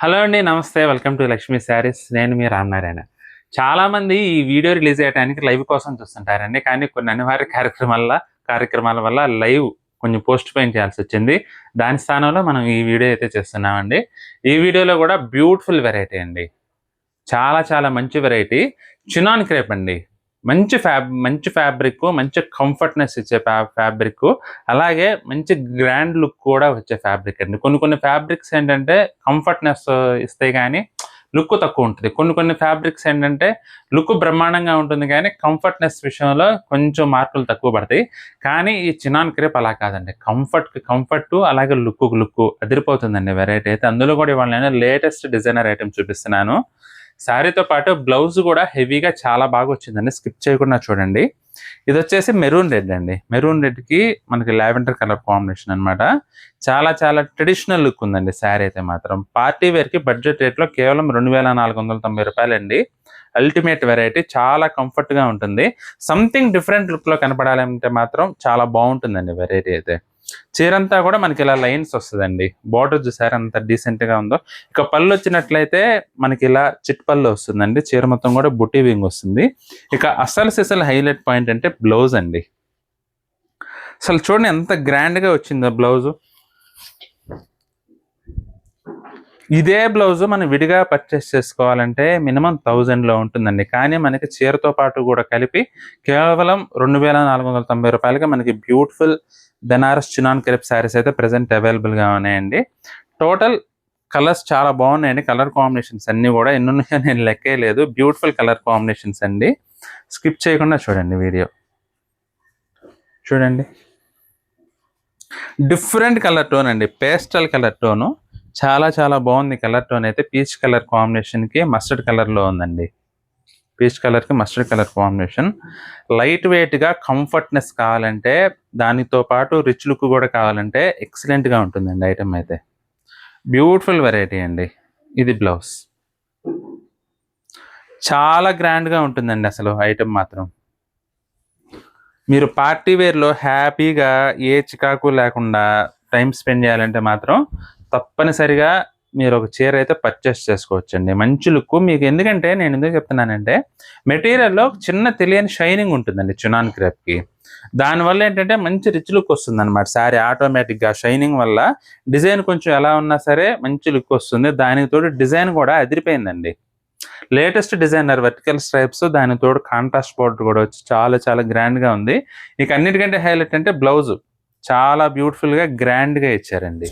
Hello అండి. నమస్తే. Welcome to Lakshmi saris. నేను మీ రామనారాయణ. చాలామంది ఈ వీడియో రిలీజ్ అయ్యడానికి లైవ్ కోసం చూస్తుంటారండి. కానీ కొన్ని అనివార్య కార్యక్రమాల వల్ల లైవ్ కొంచెం పోస్ట్‌పోన్ చేయాల్సొచ్చింది. దాని స్థానంలో మనం ఈ వీడియో అయితే చేస్తున్నామండి. ఈ వీడియోలో కూడా బ్యూటిఫుల్ వెరైటీ అండి. చాలా చాలా మంచి వెరైటీ. చినాన్ క్రేప్ అండి. మంచి ఫ్యాబ్రిక్కు, మంచి కంఫర్ట్‌నెస్ ఇచ్చే ఫ్యాబ్రిక్కు, అలాగే మంచి గ్రాండ్ లుక్ కూడా వచ్చే ఫ్యాబ్రిక్ అండి. కొన్ని కొన్ని ఫ్యాబ్రిక్స్ ఏంటంటే కంఫర్ట్‌నెస్ ఇస్తాయి గానీ, లుక్ తక్కువుంటది. కొన్ని ఫ్యాబ్రిక్స్ ఏంటంటే లుక్ బ్రహ్మాండంగా ఉంటుంది గానీ, కంఫర్ట్‌నెస్ విషయంలో కొంచెం మార్కులు తక్కువ పడతాయి. కానీ ఈ చినాన్ క్రేప్ అలా కాదండి. కంఫర్ట్‌కి కంఫర్టు, అలాగే లుక్కుకి లుక్కు అదిరిపోతుందండి వెరైటీ అయితే. అందులో కూడా ఇవాళ నేను లేటెస్ట్ డిజైనర్ ఐటెమ్ చూపిస్తున్నాను. శారీతో పాటు బ్లౌజ్ కూడా హెవీగా చాలా బాగొచ్చిందండి. స్కిప్ చేయకుండా చూడండి. ఇదొచ్చేసి మెరూన్ రెడ్ అండి. మెరూన్ రెడ్‌కి మనకి లావెండర్ కలర్ కాంబినేషన్ అనమాట. చాలా చాలా ట్రెడిషనల్ లుక్ ఉందండి శారీ అయితే మాత్రం. పార్టీ వేర్‌కి బడ్జెట్ రేట్‌లో కేవలం రూ. 2490 అల్టిమేట్ వెరైటీ. చాలా కంఫర్ట్‌గా ఉంటుంది. సంథింగ్ డిఫరెంట్ లుక్‌లో కనపడాలంటే మాత్రం చాలా బావుంటుందండి వెరైటీ అయితే. చీరంతా కూడా మనకి ఇలా లైన్స్ వస్తదండి. బోర్డర్ చూసారా ఎంత డీసెంట్‌గా ఉందో. ఇక పళ్ళొచ్చినట్లయితే మనకి ఇలా చిట్ పళ్ళు వస్తుందండి. చీర మొత్తం కూడా బుటీ వింగ్ వస్తుంది. ఇక అసలు సిసలు హైలైట్ పాయింట్ అంటే బ్లౌజ్ అండి. అసలు చూడండి ఎంత గ్రాండ్‌గా వచ్చిందో బ్లౌజు. ఇదే బ్లౌజు మనం విడిగా పర్చేస్ చేసుకోవాలంటే మినిమమ్ 1000లో ఉంటుందండి. కానీ మనకి చీరతో పాటు కూడా కలిపి కేవలం రూ. 2490కి మనకి beautiful Banaras chinon crepe saris అయితే ప్రెజెంట్ అవైలబుల్‌గా ఉన్నాయండి. టోటల్ కలర్స్ చాలా బాగున్నాయండి. కలర్ కాంబినేషన్స్ అన్నీ కూడా ఎన్నున్నాయో నేను లెక్కేయలేదు. బ్యూటిఫుల్ కలర్ కాంబినేషన్స్ అండి. స్కిప్ చేయకుండా చూడండి వీడియో. చూడండి. డిఫరెంట్ కలర్ టోన్ అండి. Pastel colour tone. చాలా చాలా బాగుంది కలర్ టోన్ అయితే. పీచ్ కలర్ కాంబినేషన్‌కి మస్టర్డ్ కలర్‌లో ఉందండి. పీచ్ కలర్‌కి మస్టర్డ్ కలర్ కాంబినేషన్. లైట్ వెయిట్‌గా కంఫర్ట్‌నెస్ కావాలంటే, దానితో పాటు రిచ్ లుక్ కూడా కావాలంటే ఎక్సలెంట్‌గా ఉంటుందండి ఐటెమ్ అయితే. బ్యూటిఫుల్ వెరైటీ అండి. ఇది బ్లౌజ్. చాలా గ్రాండ్‌గా ఉంటుందండి అసలు ఐటెమ్ మాత్రం. మీరు పార్టీ వేర్‌లో హ్యాపీగా ఏ చికాకు లేకుండా టైమ్ స్పెండ్ చేయాలంటే మాత్రం తప్పనిసరిగా మీరొక చీర అయితే పర్చేస్ చేసుకోవచ్చండి. మంచి లుక్కు మీకు. ఎందుకంటే నేను ఎందుకు చెప్తున్నానంటే మెటీరియల్‌లో చిన్న తెలియని షైనింగ్ ఉంటుందండి చినాన్ క్రేప్‌కి. దానివల్ల ఏంటంటే మంచి రిచ్ లుక్ వస్తుందనమాట. శారీ ఆటోమేటిక్‌గా షైనింగ్ వల్ల డిజైన్ కొంచెం ఎలా ఉన్నా సరే మంచి లుక్ వస్తుంది. దానికి తోడు డిజైన్ కూడా అదిరిపోయిందండి. లేటెస్ట్ డిజైనర్ వర్టికల్ స్ట్రైప్స్, దానికి తోడు కాంట్రాస్ట్ బోర్డర్ కూడా వచ్చి చాలా చాలా గ్రాండ్‌గా ఉంది. ఇక అన్నిటికంటే హైలైట్ అంటే బ్లౌజు. చాలా బ్యూటిఫుల్‌గా గ్రాండ్‌గా ఇచ్చారండి.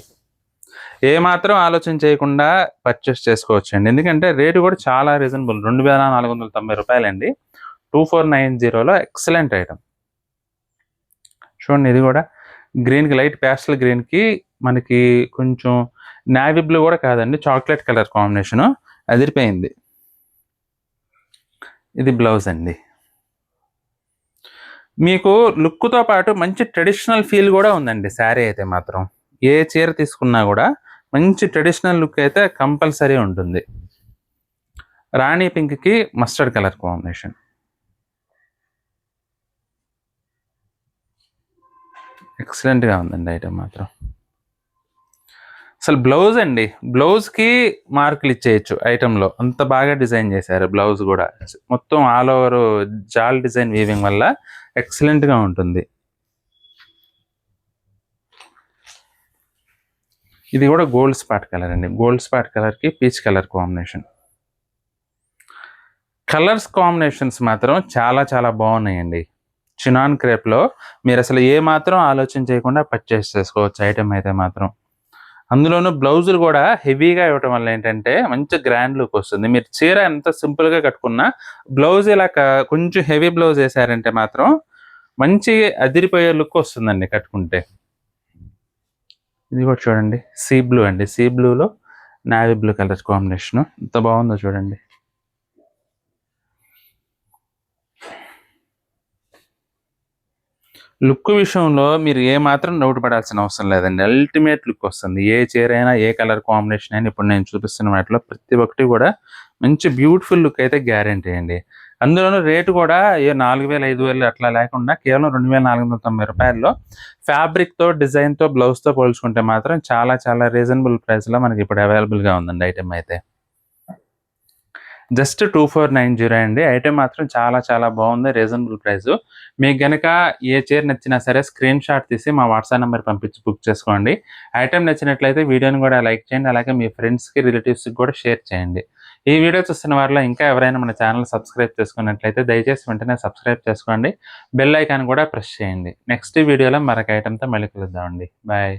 ఏమాత్రం ఆలోచన చేయకుండా పర్చేస్ చేసుకోవచ్చండి. ఎందుకంటే రేటు కూడా చాలా రీజనబుల్. రూ. 2490 2490లో ఎక్సలెంట్ ఐటెమ్. చూడండి ఇది కూడా గ్రీన్‌కి, లైట్ పేస్టల్ గ్రీన్‌కి మనకి కొంచెం నేవీ బ్లూ కూడా కాదండి. చాక్లెట్ కలర్ కాంబినేషను అదిరిపోయింది. ఇది బ్లౌజ్ అండి. మీకు లుక్‌తో పాటు మంచి ట్రెడిషనల్ ఫీల్ కూడా ఉందండి శారీ అయితే మాత్రం. ఏ చీర తీసుకున్నా కూడా మంచి ట్రెడిషనల్ లుక్ అయితే కంపల్సరీ ఉంటుంది. రాణి పింక్‌కి మస్టర్డ్ కలర్ కాంబినేషన్. ఎక్సలెంట్‌గా ఉందండి ఐటెమ్ మాత్రం. అసలు బ్లౌజ్ అండి. బ్లౌజ్‌కి మార్కులు ఇచ్చేయొచ్చు ఐటెమ్‌లో. అంత బాగా డిజైన్ చేశారు బ్లౌజ్ గూడా. మొత్తం ఆల్ ఓవర్ జాల్ డిజైన్ వీవింగ్ వల్ల ఎక్సలెంట్‌గా ఉంటుంది. ఇది కూడా గోల్డ్ స్పాట్ కలర్ అండి. గోల్డ్ స్పాట్ కలర్‌కి peach colour combination. Colours combinations మాత్రం చాలా చాలా బాగున్నాయండి. చినాన్ క్రేప్‌లో మీరసలు ఏ మాత్రం ఆలోచన చేయకుండా పర్చేస్ చేసుకోవచ్చు ఐటెమ్ అయితే మాత్రం. అందులోనూ బ్లౌజులు కూడా హెవీగా ఇవ్వటం వల్ల ఏంటంటే మంచి గ్రాండ్ లుక్ వస్తుంది. మీరు చీర ఎంత సింపుల్‌గా కట్టుకున్నా బ్లౌజ్ ఇలా కొంచెం హెవీ బ్లౌజ్ ఏసారంటే మాత్రం మంచి అదిరిపోయే లుక్ వస్తుందండి కట్టుకుంటే. ఇది కూడా చూడండి. సీ బ్లూ అండి. సీ బ్లూలో నేవీ బ్లూ కలర్ కాంబినేషను. ఎంత బాగుందో చూడండి. లుక్ విషయంలో మీరు ఏ మాత్రం డౌట్ పడాల్సిన అవసరం లేదండి. అల్టిమేట్ లుక్ వస్తుంది. ఏ చీర అయినా, ఏ కలర్ కాంబినేషన్ అయినా ఇప్పుడు నేను చూపిస్తున్న వాటిలో ప్రతి ఒక్కటి కూడా మంచి బ్యూటిఫుల్ లుక్ అయితే గ్యారంటీ అండి. అందులోనూ రేటు కూడా 4000, 5000 అట్లా లేకుండా కేవలం 2490 రూపాయల్లో ఫ్యాబ్రిక్‌తో, డిజైన్‌తో, బ్లౌజ్‌తో పోల్చుకుంటే మాత్రం చాలా చాలా రీజనబుల్ ప్రైస్‌లో మనకి ఇప్పుడు అవైలబుల్‌గా ఉందండి ఐటెమ్ అయితే. జస్ట్ 2490 అండి. ఐటెమ్ మాత్రం చాలా చాలా బాగుంది. Reasonable price. మీకు గనక ఏ చీర నచ్చినా సరే స్క్రీన్ షాట్ తీసి మా వాట్సాప్ నంబర్ పంపించి బుక్ చేసుకోండి. ఐటెమ్ నచ్చినట్లయితే వీడియోని కూడా లైక్ చేయండి. అలాగే మీ ఫ్రెండ్స్‌కి, రిలేటివ్స్‌కి కూడా షేర్ చేయండి. ఈ వీడియో చూస్తున్న వారిలో ఇంకా ఎవరైనా మన ఛానల్ సబ్స్క్రైబ్ చేసుకున్నట్లయితే దయచేసి వెంటనే సబ్స్క్రైబ్ చేసుకోండి. బెల్ ఐకాన్ కూడా ప్రెస్ చేయండి. నెక్స్ట్ వీడియోలో మరొక ఐటెమ్‌తో మళ్ళీ కలుద్దామండి. బాయ్.